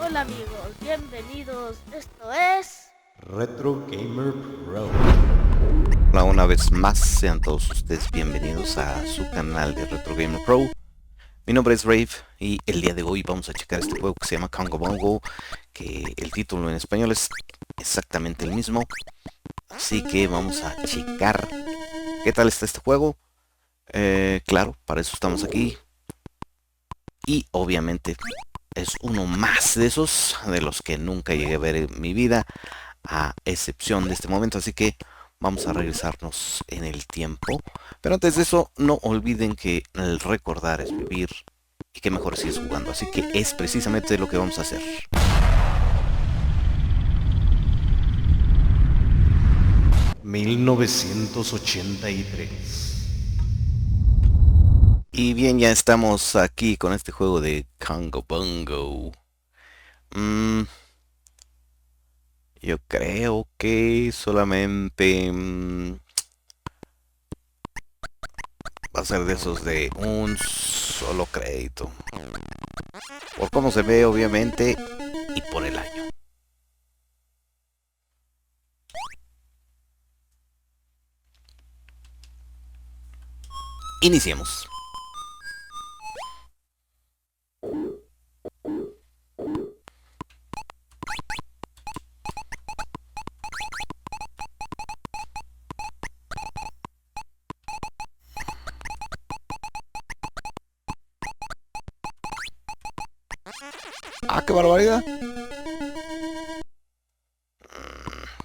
Hola amigos, bienvenidos. Esto es Retro Gamer Pro. Hola, una vez más, sean todos ustedes bienvenidos a su canal de Retro Gamer Pro. Mi nombre es Rave y el día de hoy vamos a checar este juego que se llama Congo Bongo, que el título en español es exactamente el mismo. Así que vamos a checar qué tal está este juego. Claro, para eso estamos aquí. Y obviamente es uno más de esos, de los que nunca llegué a ver en mi vida, a excepción de este momento, así que vamos a regresarnos en el tiempo. Pero antes de eso, no olviden que el recordar es vivir y que mejor si es jugando, así que es precisamente lo que vamos a hacer. ...1983... Y bien, ya estamos aquí con este juego de Congo Bongo. Yo creo que solamente va a ser de esos de un solo crédito. Por cómo se ve, obviamente, y por el año. Iniciemos. ¡Ah, qué barbaridad!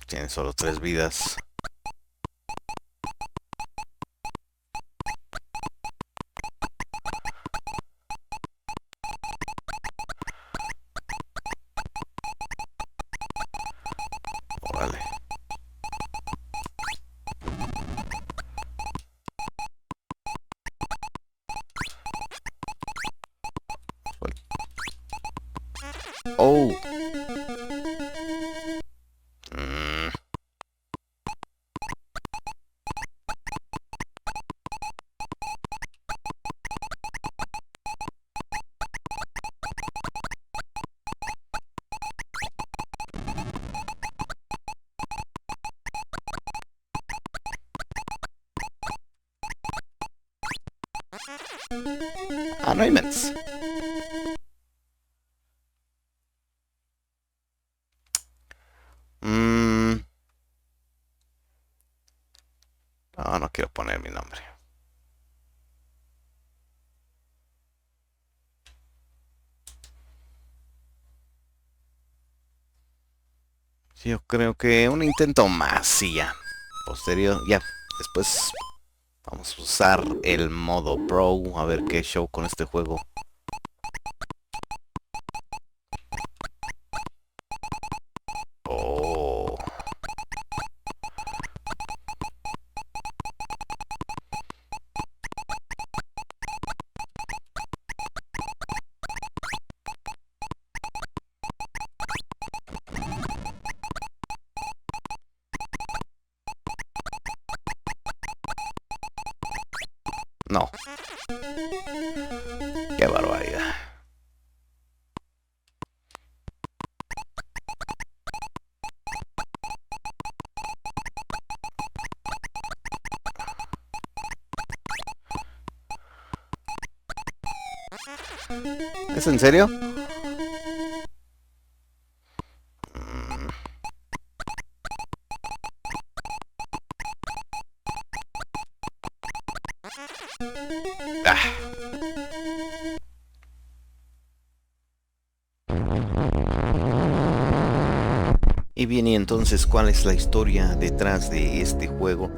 Tiene solo 3 vidas. Órale. Oh. Mm. Ah, no hay mens. No, no quiero poner mi nombre. Sí, yo creo que un intento más y ya. Posterior, ya. Después vamos a usar el modo Pro. A ver qué show con este juego. Oh. No. Qué barbaridad. ¿Es en serio? Mm. Ah. Y bien, y entonces, ¿cuál es la historia detrás de este juego?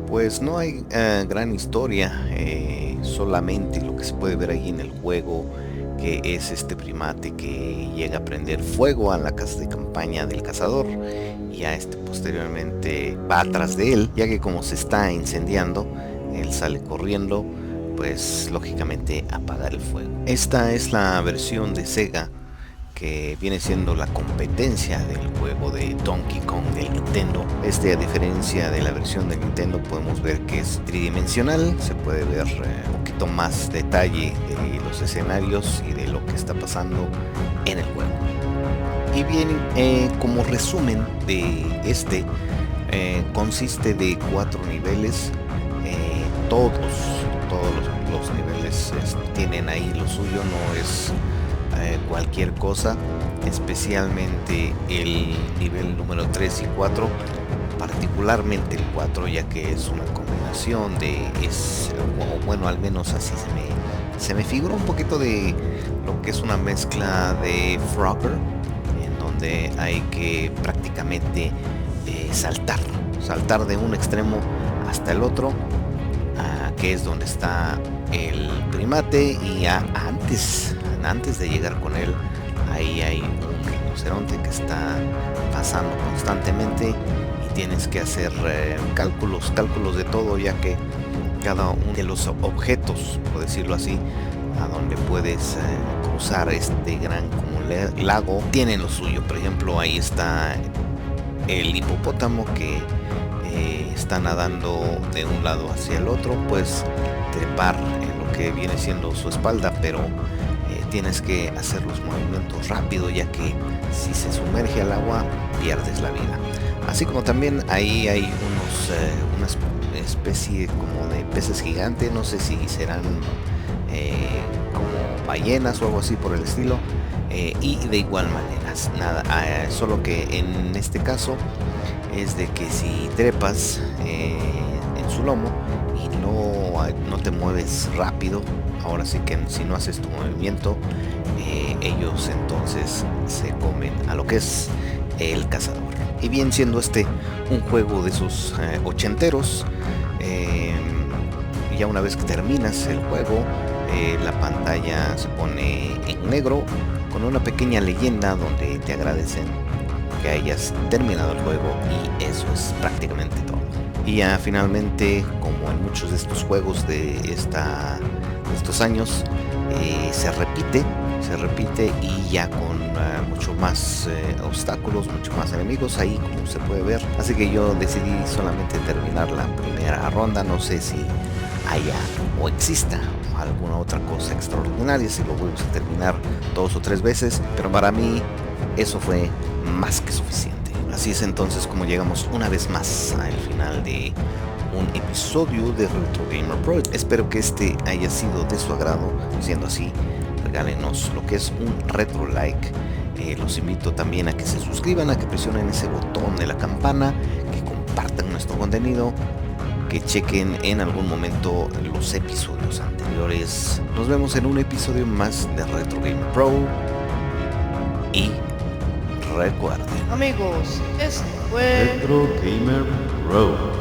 Pues no hay gran historia, solamente lo que se puede ver ahí en el juego, que es este primate que llega a prender fuego a la casa de campaña del cazador, y a este posteriormente va atrás de él, ya que como se está incendiando, él sale corriendo, pues lógicamente apagar el fuego. Esta es la versión de Sega, que viene siendo la competencia del juego de Donkey Kong del Nintendo. A diferencia de la versión de Nintendo, podemos ver que es tridimensional, se puede ver un poquito más detalle de los escenarios y de lo que está pasando en el juego. Y bien, como resumen de este, consiste de 4 niveles. Todos los niveles tienen ahí lo suyo, no es cualquier cosa, especialmente el nivel número 3 y 4, particularmente el 4, ya que es una combinación bueno, al menos así se me figura un poquito de lo que es una mezcla de Frogger, en donde hay que prácticamente saltar de un extremo hasta el otro, que es donde está el primate, y antes de llegar con él, ahí hay un rinoceronte que está pasando constantemente y tienes que hacer cálculos de todo, ya que cada uno de los objetos, por decirlo así, a donde puedes cruzar este gran como lago, tienen lo suyo. Por ejemplo, ahí está el hipopótamo que está nadando de un lado hacia el otro, pues trepar en lo que viene siendo su espalda, pero tienes que hacer los movimientos rápido, ya que si se sumerge al agua pierdes la vida. Así como también ahí hay una especie como de peces gigantes, no sé si serán como ballenas o algo así por el estilo, y de igual manera solo que en este caso es de que si trepas en su lomo y no te mueves rápido, ahora sí que si no haces tu movimiento, ellos entonces se comen a lo que es el cazador. Y bien, siendo este un juego de esos ochenteros, ya una vez que terminas el juego, la pantalla se pone en negro con una pequeña leyenda donde te agradecen que hayas terminado el juego, y eso es prácticamente todo. Y ya finalmente, como en muchos de estos juegos de estos años, se repite y ya con mucho más obstáculos, mucho más enemigos ahí, como se puede ver. Así que yo decidí solamente terminar la primera ronda. No sé si haya o exista alguna otra cosa extraordinaria, si lo vuelvo a terminar 2 o 3 veces, pero para mí eso fue más que suficiente. Así es entonces como llegamos una vez más al final de un episodio de Retro Gamer Pro. Espero que este haya sido de su agrado. Siendo así, regálenos lo que es un retro like. Los invito también a que se suscriban, a que presionen ese botón de la campana, que compartan nuestro contenido, que chequen en algún momento los episodios anteriores. Nos vemos en un episodio más de Retro Gamer Pro, y recuerden, Amigos, esto fue Retro Gamer Pro.